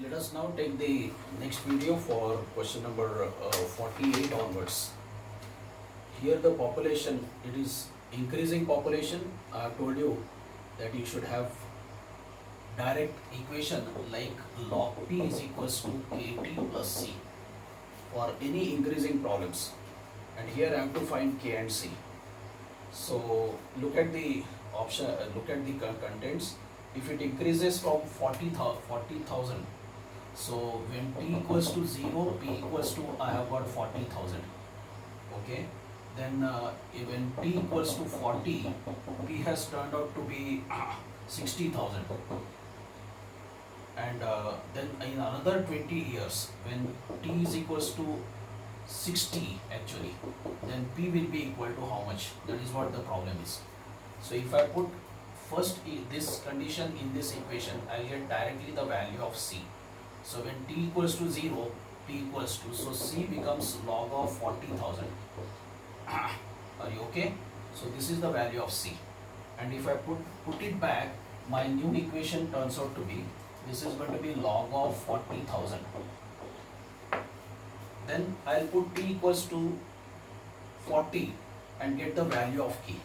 Let us now take the next video for question number 48 onwards. Here the population, it is increasing population. I have told you that you should have direct equation like log p is equals to kt plus c for any increasing problems. And here I have to find k and c. So look at the option, look at the contents. If it increases from 40,000, so when t equals to 0, p equals to, I have got 40,000. Okay. Then when t equals to 40, p has turned out to be 60,000. And then in another 20 years, when t is equals to 60 actually, then p will be equal to how much? That is what the problem is. So if I put first this condition in this equation, I will get directly the value of c. So when t equals to 0, p equals to, so c becomes log of 40,000. Are you okay? So this is the value of c. And if I put it back, my new equation turns out to be, this is going to be log of 40,000. Then I'll put t equals to 40 and get the value of k.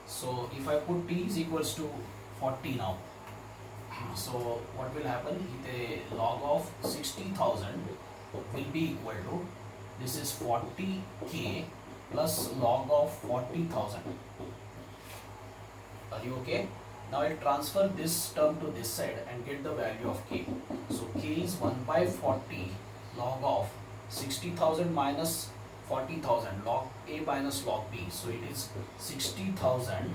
So if I put t is equals to 40 now, so what will happen? The log of 60,000 will be equal to, this is 40k plus log of 40,000. Are you okay? Now I'll transfer this term to this side and get the value of k. So k is 1 by 40 log of 60,000 minus 40,000, log a minus log b. So it is 60,000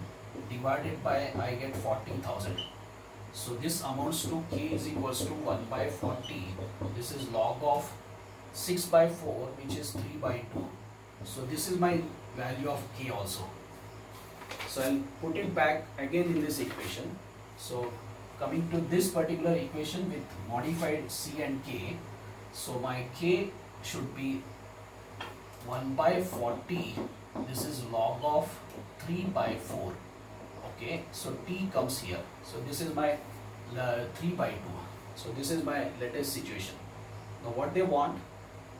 divided by, I get 40,000. So this amounts to k is equals to 1 by 40. This is log of 6 by 4, which is 3 by 2. So this is my value of k also. So I'll put it back again in this equation. So coming to this particular equation with modified c and k, so my k should be 1 by 40. This is log of 3 by 4. Okay, so t comes here. So this is my 3 by 2. So this is my latest situation. Now what they want,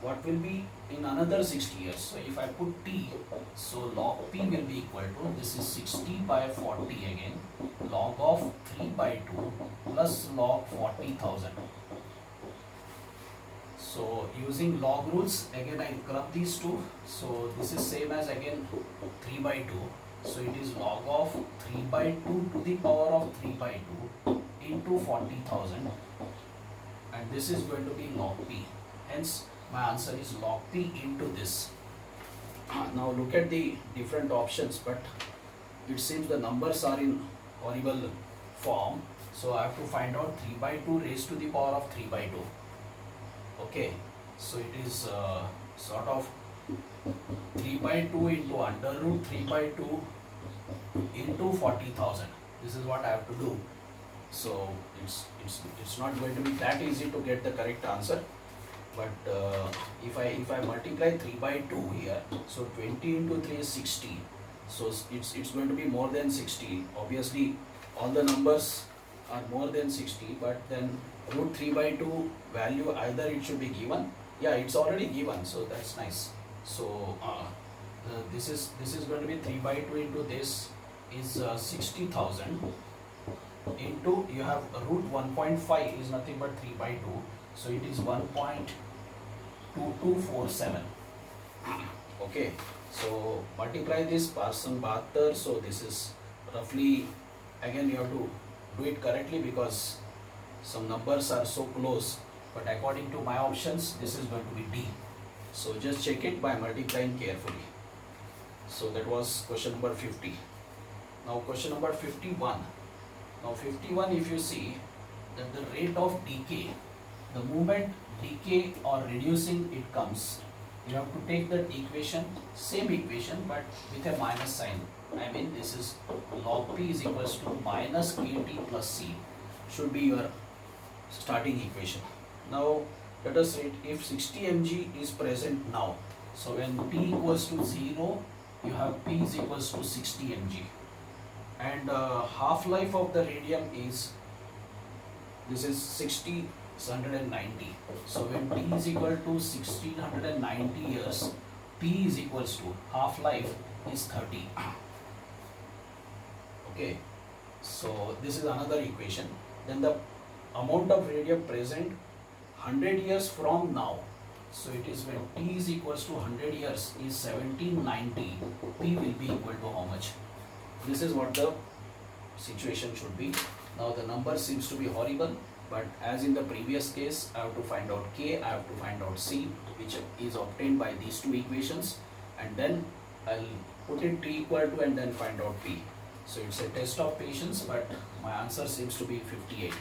what will be in another 60 years. So if I put t, so log p will be equal to, this is 60 by 40 again, log of 3 by 2 plus log 40,000. So using log rules, again I club these two. So this is same as again 3 by 2. So it is log of 3 by 2 to the power of 3 by 2 into 40,000. And this is going to be log p. Hence my answer is log p into this. Now look at the different options, but it seems the numbers are in horrible form. So I have to find out 3 by 2 raised to the power of 3 by 2. Okay, so it is sort of 3 by 2 into under root 3 by 2 into 40,000. This is what I have to do. So it's not going to be that easy to get the correct answer. But if I multiply 3 by 2 here, so 20 into 3 is 60. So it's going to be more than 60. Obviously, all the numbers are more than 60, but then root 3 by 2 value, either it should be given. Yeah, it's already given, so that's nice. So this is going to be 3 by 2 into this is 60,000 into, you have root 1.5 is nothing but 3 by 2. So it is 1.2247. Okay, so multiply this person 72. So this is roughly, again you have to do it correctly because some numbers are so close, but according to my options this is going to be D. So just check it by multiplying carefully. So that was question number 50. Now question number 51. Now 51, if you see that the rate of decay, the moment decay or reducing it comes, you have to take that equation, same equation but with a minus sign. I mean this is log p is equals to minus kt plus c should be your starting equation. Now let us write if 60 mg is present now. So when p equals to 0, you have p is equals to 60 mg. And half-life of the radium is, this is 60 is 190. So when t is equal to 1690 years, p is equals to half life is 30. Okay, so this is another equation. Then the amount of radium present 100 years from now. So it is when t is equals to 100 years is 1790, p will be equal to how much? This is what the situation should be. Now the number seems to be horrible, but as in the previous case, I have to find out k, I have to find out c, which is obtained by these two equations, and then I'll put it t equal to and then find out p. So it's a test of patience, but my answer seems to be 58.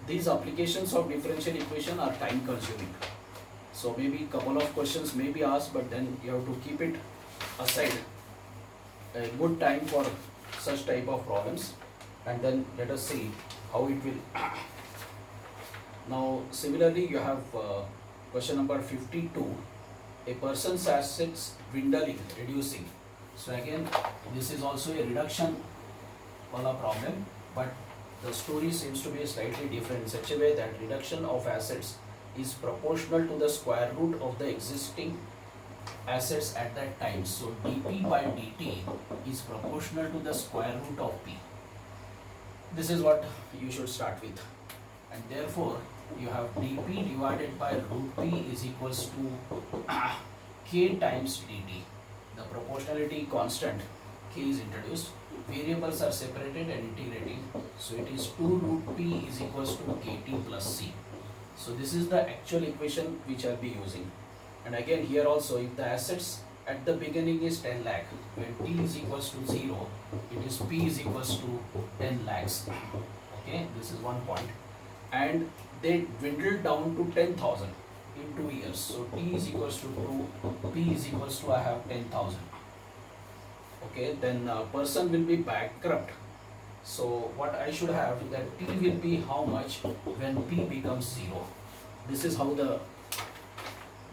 These applications of differential equation are time consuming. So maybe couple of questions may be asked, but then you have to keep it aside a good time for such type of problems, and then let us see how it will. Now similarly you have question number 52, a person's assets dwindling, reducing. So again this is also a reduction wala problem, but the story seems to be slightly different in such a way that reduction of assets is proportional to the square root of the existing assets at that time. So dp by dt is proportional to the square root of p. This is what you should start with, and therefore you have dp divided by root p is equals to k times dt. The proportionality constant k is introduced, variables are separated and integrating, so it is 2 root p is equals to kt plus c. So this is the actual equation which I'll be using. And again here also, if the assets at the beginning is 10 lakh, when t is equals to 0, it is p is equals to 10 lakhs. Okay, this is one point. And they dwindled down to 10,000 in 2 years. So t is equals to 2, p is equals to I have 10,000. Okay, then person will be bankrupt. So what I should have, that t will be how much when p becomes 0. This is how the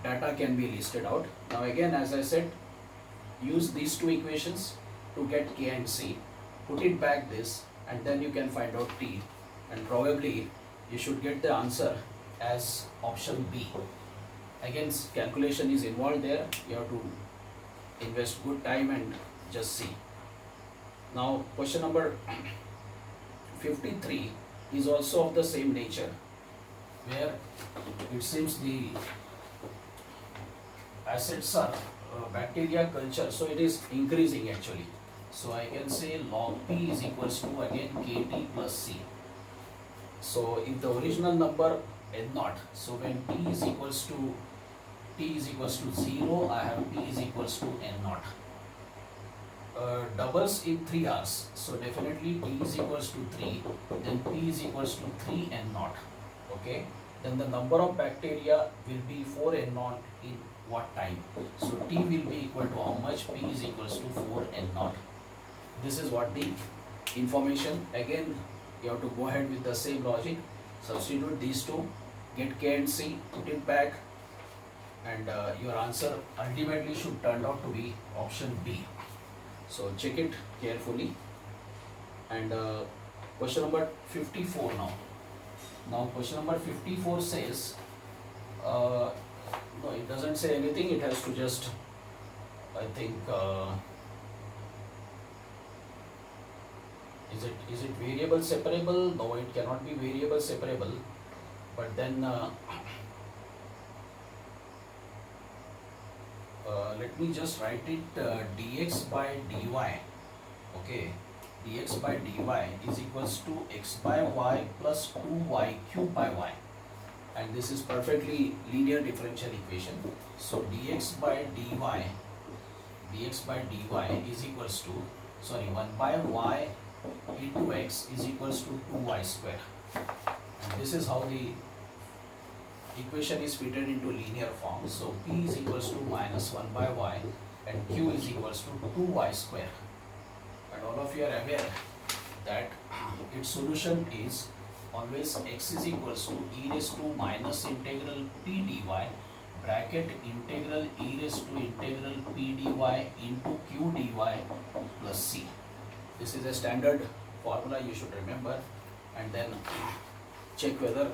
data can be listed out. Now again, as I said, use these two equations to get k and c, put it back this, and then you can find out t, and probably you should get the answer as option B. Again, calculation is involved there, you have to invest good time and just see. Now question number 53 is also of the same nature, where it seems the assets are bacteria culture, so it is increasing actually. So I can say log p is equals to again kt plus c. So if the original number n naught, so when t is equals to 0, I have p is equals to n naught. Doubles in 3 hours, so definitely t is equals to 3, then p is equals to 3 n naught. Okay, then the number of bacteria will be 4 n naught in what time? So t will be equal to how much? P is equals to 4 n naught. This is what the information. Again, you have to go ahead with the same logic, substitute these two, get k and c, put it back, and your answer ultimately should turn out to be option B. So check it carefully. And question number 54 now. Now question number 54 says, no, it doesn't say anything, it has to just, I think, is it variable separable? No, it cannot be variable separable, but then let me just write it dx by dy. Okay, dx by dy is equals to x by y plus 2y cube by y, and this is perfectly linear differential equation. So dx by dy is equals to, 1 by y into x is equals to 2y square. And this is how the equation is fitted into linear form. So p is equals to minus 1 by y and q is equals to 2y square. And all of you are aware that its solution is always x is equals to e raised to minus integral p dy bracket integral e raised to integral p dy into q dy plus c. This is a standard formula you should remember, and then check whether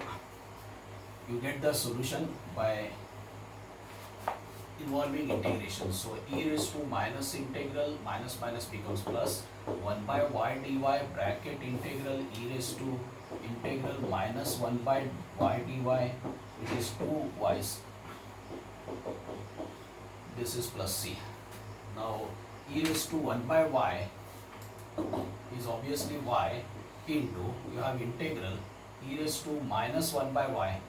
you get the solution by involving integration. So e raised to minus integral minus minus becomes plus 1 by y dy bracket integral e raised to integral minus 1 by y dy, it is 2 y's, this is plus c. Now e raised to 1 by y is obviously y into, you have integral e raised to minus 1 by y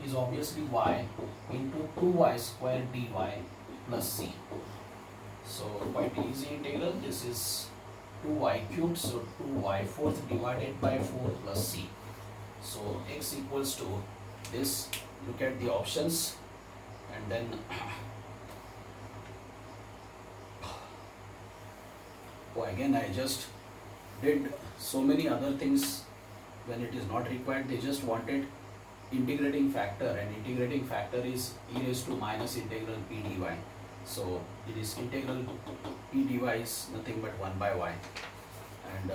is obviously y into 2y square dy plus c. So quite easy integral. This is 2y cubed, so 2y fourth divided by 4 plus c. So x equals to this. Look at the options and then again I just did so many other things when it is not required. They just wanted integrating factor, and integrating factor is e raised to minus integral p dy. So it is integral p dy is nothing but 1 by y, and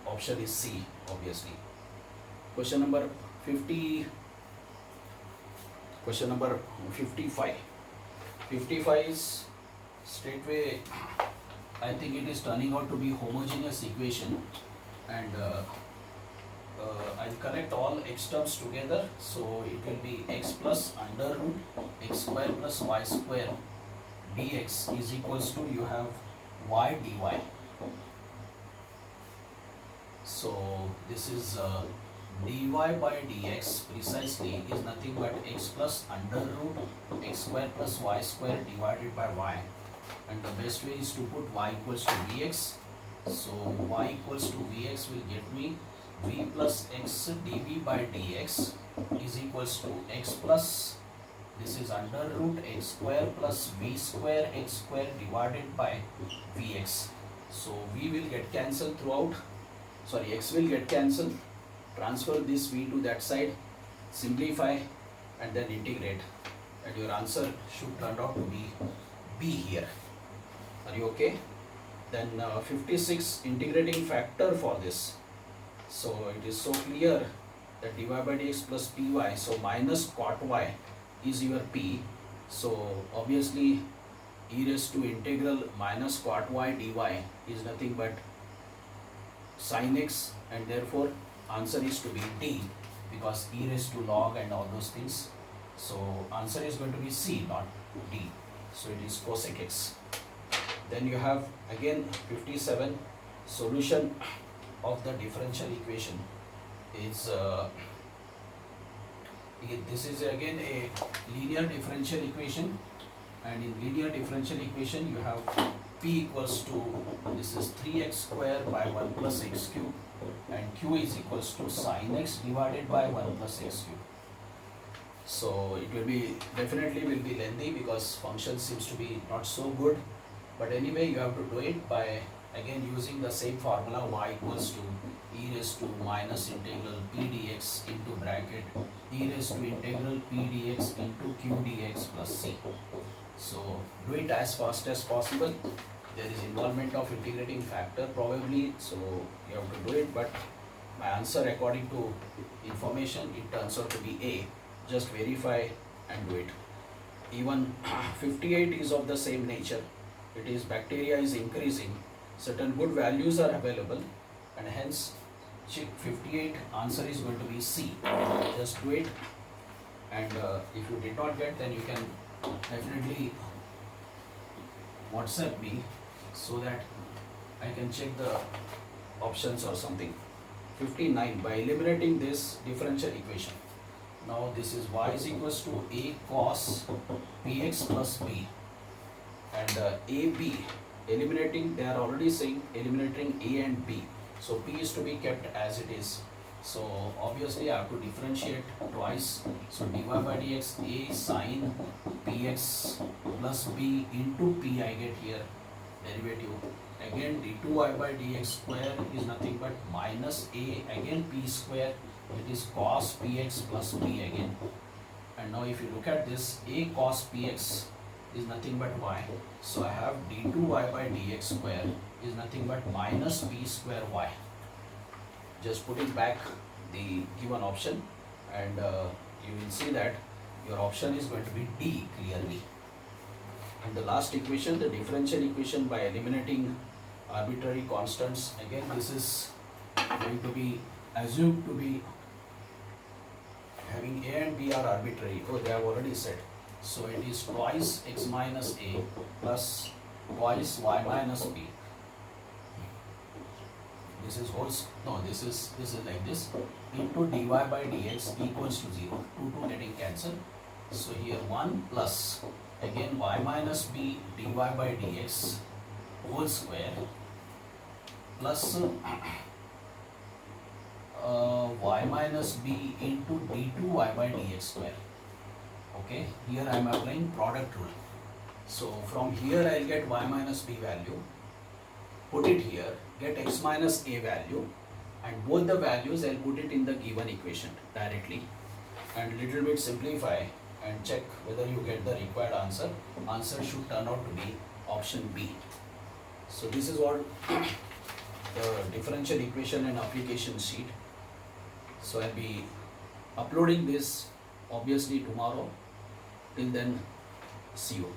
option is C obviously. Question number 50. Question number 55. 55 is straightway, I think it is turning out to be homogeneous equation, and I'll connect all x terms together. So it will be x plus under root x square plus y square dx is equals to, you have y dy. So this is dy by dx precisely is nothing but x plus under root x square plus y square divided by y, and the best way is to put y equals to vx. So y equals to vx will get me v plus x dv by dx is equals to x plus, this is under root x square plus v square x square divided by vx. So v will get cancelled throughout, sorry, x will get cancelled. Transfer this v to that side, simplify and then integrate, and your answer should turn out to be B here. Are you okay? Then 56, integrating factor for this. So it is so clear that dy by dx plus py, so minus cot y is your p. So obviously e raised to integral minus cot y dy is nothing but sin x, and therefore answer is to be D, because e raised to log and all those things. So answer is going to be C, not D. So it is cosec x. Then you have again 57, solution of the differential equation is this is again a linear differential equation, and in linear differential equation you have p equals to, this is 3x square by 1 plus x cube, and q is equals to sin x divided by 1 plus x cube. So it will be, definitely will be lengthy because function seems to be not so good, but anyway you have to do it by again using the same formula, y equals to e raised to minus integral p dx into bracket e raised to integral p dx into q dx plus c. So do it as fast as possible. There is involvement of integrating factor probably, so you have to do it, but my answer according to information, it turns out to be A. Just verify and do it. Even 58 is of the same nature. It is bacteria is increasing, certain good values are available, and hence check 58, answer is going to be C. Just do it, and if you did not get, then you can definitely WhatsApp me so that I can check the options or something. 59, by eliminating this differential equation. Now this is y is equals to a cos px plus b, and ab, eliminating, they are already saying eliminating a and b, so p is to be kept as it is. So obviously I have to differentiate twice. So dy by dx, a sin px plus b into p I get here, derivative. Again d2y by dx square is nothing but minus a, again p square, it is cos px plus b again. And now if you look at this, a cos px is nothing but y. So I have d2y by dx square is nothing but minus p square y. Just putting back the given option, and you will see that your option is going to be D clearly. And the last equation, the differential equation by eliminating arbitrary constants. Again, this is going to be assumed to be having A and B are arbitrary. Oh, they have already said. So it is twice x minus A plus twice y minus B. This is this is like this, into dy by dx equals to 0. 2 getting cancelled. So here 1 plus again y minus b dy by dx whole square plus y minus b into d2y by dx square. Okay, here I am applying product rule. So from here I will get y minus b value, put it here, get x minus a value, and both the values I will put it in the given equation directly, and little bit simplify and check whether you get the required answer. Answer should turn out to be option B. So this is what the differential equation and application sheet. So I'll be uploading this obviously tomorrow. Till then, see you.